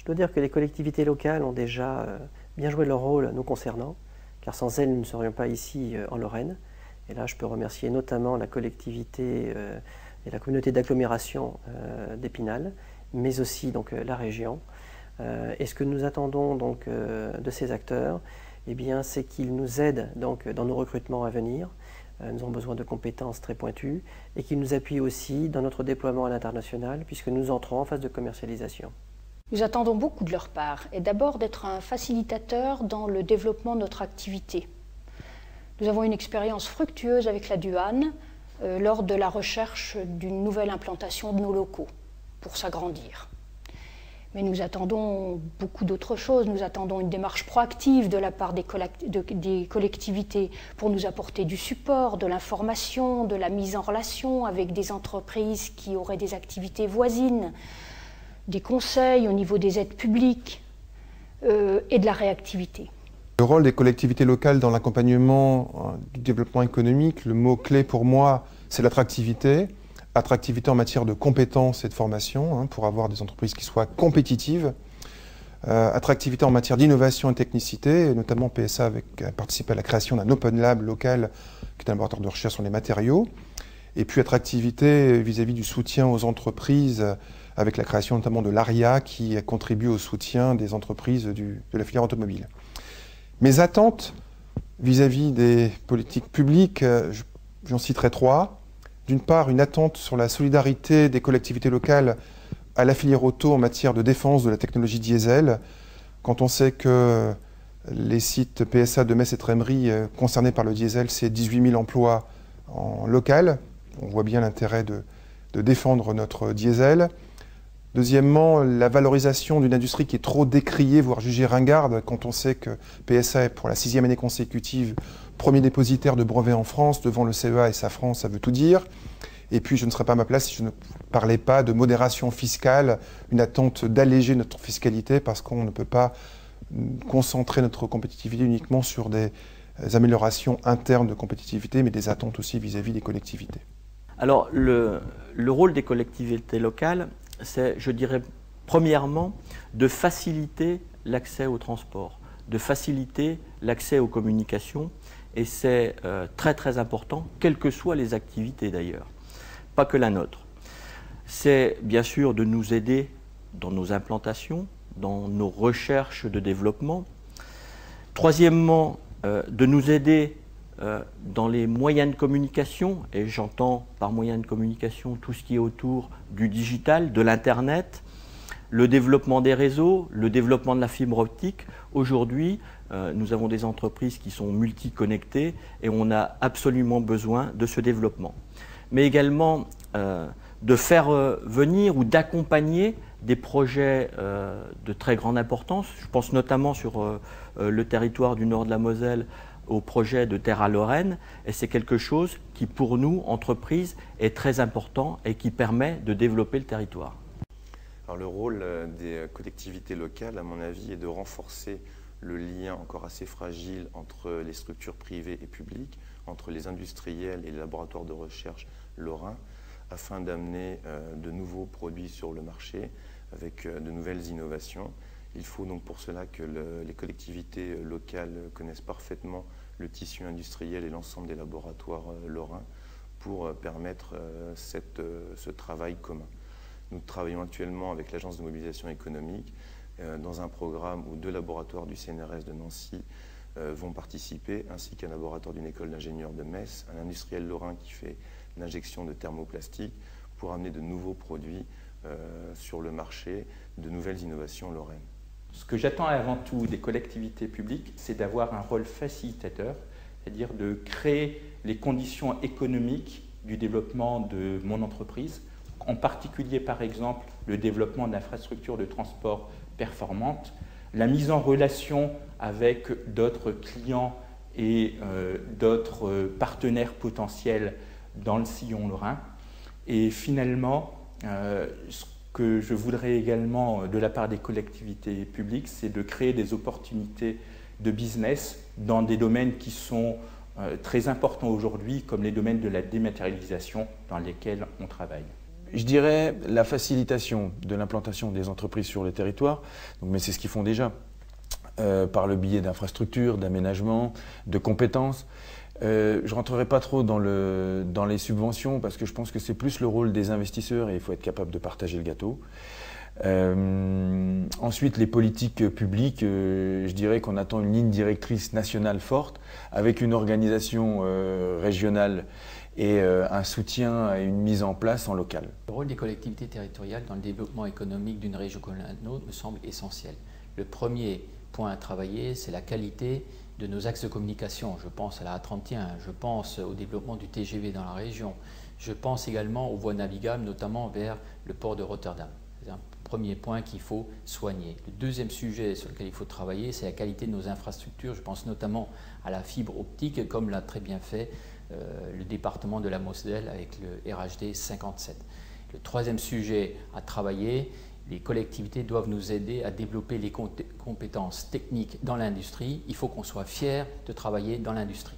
Je dois dire que les collectivités locales ont déjà bien joué leur rôle nous concernant, car sans elles, nous ne serions pas ici en Lorraine. Et là, je peux remercier notamment la collectivité et la communauté d'agglomération d'Épinal, mais aussi donc, la région. Et ce que nous attendons donc, de ces acteurs, eh bien, c'est qu'ils nous aident donc, dans nos recrutements à venir. Nous avons besoin de compétences très pointues et qu'ils nous appuient aussi dans notre déploiement à l'international, puisque nous entrons en phase de commercialisation. Nous attendons beaucoup de leur part, et d'abord d'être un facilitateur dans le développement de notre activité. Nous avons une expérience fructueuse avec la Duane lors de la recherche d'une nouvelle implantation de nos locaux pour s'agrandir. Mais nous attendons beaucoup d'autres choses. Nous attendons une démarche proactive de la part des collectivités pour nous apporter du support, de l'information, de la mise en relation avec des entreprises qui auraient des activités voisines, des conseils au niveau des aides publiques et de la réactivité. Le rôle des collectivités locales dans l'accompagnement du développement économique, le mot-clé pour moi, c'est l'attractivité. Attractivité en matière de compétences et de formation, pour avoir des entreprises qui soient compétitives. Attractivité en matière d'innovation et technicité, et notamment PSA a participé à la création d'un Open Lab local, qui est un laboratoire de recherche sur les matériaux. Et puis attractivité vis-à-vis du soutien aux entreprises, avec la création notamment de l'ARIA, qui contribue au soutien des entreprises de la filière automobile. Mes attentes vis-à-vis des politiques publiques, j'en citerai trois. D'une part, une attente sur la solidarité des collectivités locales à la filière auto en matière de défense de la technologie diesel. Quand on sait que les sites PSA de Metz et Trémery concernés par le diesel, c'est 18 000 emplois en local. On voit bien l'intérêt de défendre notre diesel. Deuxièmement, la valorisation d'une industrie qui est trop décriée, voire jugée ringarde, quand on sait que PSA est pour la 6e année consécutive premier dépositaire de brevets en France, devant le CEA et Safran, ça veut tout dire. Et puis je ne serais pas à ma place si je ne parlais pas de modération fiscale, une attente d'alléger notre fiscalité, parce qu'on ne peut pas concentrer notre compétitivité uniquement sur des améliorations internes de compétitivité, mais des attentes aussi vis-à-vis des collectivités. Alors le rôle des collectivités locales, c'est, je dirais, premièrement, de faciliter l'accès au transport, de faciliter l'accès aux communications, et c'est très très important, quelles que soient les activités d'ailleurs, pas que la nôtre. C'est bien sûr de nous aider dans nos implantations, dans nos recherches de développement. Troisièmement, de nous aider dans les moyens de communication, et j'entends par moyens de communication tout ce qui est autour du digital, de l'Internet, le développement des réseaux, le développement de la fibre optique. Aujourd'hui, nous avons des entreprises qui sont multiconnectées et on a absolument besoin de ce développement. Mais également de faire venir ou d'accompagner des projets de très grande importance. Je pense notamment sur le territoire du nord de la Moselle au projet de Terra Lorraine, et c'est quelque chose qui, pour nous, entreprises, est très important et qui permet de développer le territoire. Alors, le rôle des collectivités locales, à mon avis, est de renforcer le lien encore assez fragile entre les structures privées et publiques, entre les industriels et les laboratoires de recherche lorrains, afin d'amener de nouveaux produits sur le marché avec de nouvelles innovations. Il faut donc pour cela que les collectivités locales connaissent parfaitement le tissu industriel et l'ensemble des laboratoires lorrains pour permettre ce travail commun. Nous travaillons actuellement avec l'Agence de mobilisation économique dans un programme où 2 laboratoires du CNRS de Nancy vont participer, ainsi qu'un laboratoire d'une école d'ingénieurs de Metz, un industriel lorrain qui fait l'injection de thermoplastique pour amener de nouveaux produits sur le marché, de nouvelles innovations lorraines. Ce que j'attends avant tout des collectivités publiques, c'est d'avoir un rôle facilitateur, c'est-à-dire de créer les conditions économiques du développement de mon entreprise, en particulier par exemple le développement d'infrastructures de transport performantes, la mise en relation avec d'autres clients et d'autres partenaires potentiels dans le sillon lorrain. Et finalement, ce que je voudrais également de la part des collectivités publiques, c'est de créer des opportunités de business dans des domaines qui sont très importants aujourd'hui, comme les domaines de la dématérialisation dans lesquels on travaille. Je dirais la facilitation de l'implantation des entreprises sur le territoire, donc, mais c'est ce qu'ils font déjà, par le biais d'infrastructures, d'aménagements, de compétences. Je ne rentrerai pas trop dans les subventions parce que je pense que c'est plus le rôle des investisseurs et il faut être capable de partager le gâteau. Ensuite, les politiques publiques, je dirais qu'on attend une ligne directrice nationale forte avec une organisation régionale et un soutien et une mise en place en local. Le rôle des collectivités territoriales dans le développement économique d'une région comme la nôtre me semble essentiel. Le premier point à travailler, c'est la qualité de nos axes de communication. Je pense à la A31, je pense au développement du TGV dans la région, je pense également aux voies navigables, notamment vers le port de Rotterdam. C'est un premier point qu'il faut soigner. Le deuxième sujet sur lequel il faut travailler, c'est la qualité de nos infrastructures. Je pense notamment à la fibre optique, comme l'a très bien fait le département de la Moselle avec le RHD 57. Le troisième sujet à travailler, les collectivités doivent nous aider à développer les compétences techniques dans l'industrie. Il faut qu'on soit fiers de travailler dans l'industrie.